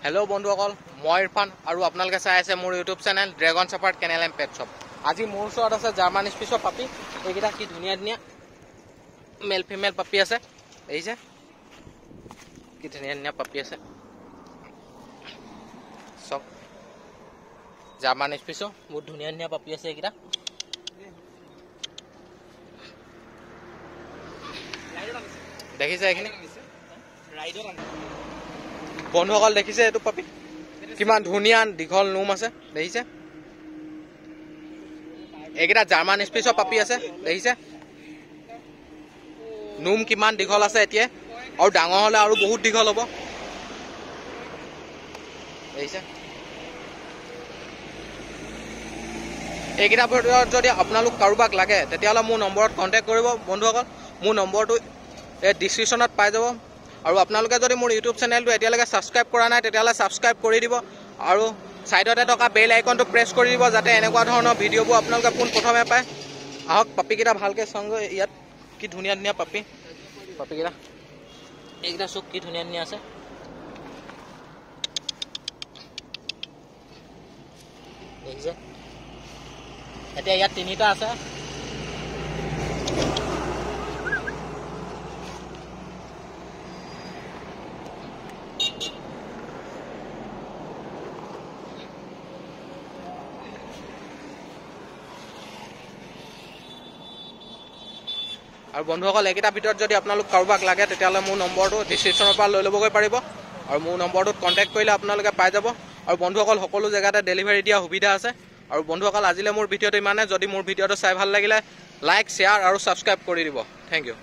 Hello बंधुসকল মই ইৰফান আৰু আপোনালোকে চাই আছে মোৰ YouTube channel Dragon Shepherd Kennel and Pet Shop. আজি মোৰ ওচৰত আছে জাৰ্মান স্পিচৰ পাপি। এইকেইটা কি ধুনীয়া ধুনীয়া মেল ফিমেল পাপি আছে। দেখিছে কি ধুনীয়া ধুনীয়া পাপি আছে। চব জাৰ্মান স্পিচৰ বহুত ধুনীয়া ধুনীয়া পাপি আছে। এইকেইটা দেখিছে এইখিনি বন্ধুসকল দেখিছে এইটো পাপি কিমান ধুনীয়া দীঘল নোম আছে। দেখিছে এইকেইটা জাৰ্মান স্পিচৰ পাপি আছে। দেখিছে নোম কিমান দীঘল আছে। এতিয়া আৰু ডাঙৰ হ'লে আৰু বহুত দীঘল হ'ব। দেখিছে এইকেইটা ভিতৰত যদি আপোনালোক কাৰোবাক লাগে তেতিয়াহ'লে মোৰ নম্বৰত কণ্টেক্ট কৰিব বন্ধুসকল। মোৰ নম্বৰটো এই ডিছক্ৰিপশ্যনত পাই যাব। আৰু আপোনালোকে যদি মোৰ ইউটিউব চেনেলটো এতিয়ালৈকে ছাবস্ক্ৰাইব কৰা নাই তেতিয়াহ'লে ছাবস্ক্ৰাইব কৰি দিব আৰু ছাইডতে থকা বেল আইকনটো প্ৰেছ কৰি দিব যাতে এনেকুৱা ধৰণৰ ভিডিঅ'বোৰ আপোনালোকে পোনপ্ৰথমে পায়। আহক পাপিকেইটা ভালকৈ চাওঁগৈ। ইয়াত কি ধুনীয়া ধুনীয়া পাপিকেইটা এইকেইটা চব কি ধুনীয়া ধুনীয়া আছে। দেখিছে এতিয়া ইয়াত তিনিটা আছে। আৰু বন্ধুসকল এইকেইটাৰ ভিতৰত যদি আপোনালোক কাৰোবাক লাগে তেতিয়াহ'লে মোৰ নম্বৰটো ডিছক্ৰিপশ্যনৰ পৰা লৈ ল'বগৈ পাৰিব আৰু মোৰ নম্বৰটোত কণ্টেক্ট কৰিলে আপোনালোকে পাই যাব। আৰু বন্ধুসকল সকলো জেগাতে ডেলিভাৰী দিয়া সুবিধা আছে। আৰু বন্ধুসকল আজিলৈ মোৰ ভিডিঅ'টো ইমানে। যদি মোৰ ভিডিঅ'টো চাই ভাল লাগিলে লাইক শ্বেয়াৰ আৰু ছাবস্ক্ৰাইব কৰি দিব। Thank U.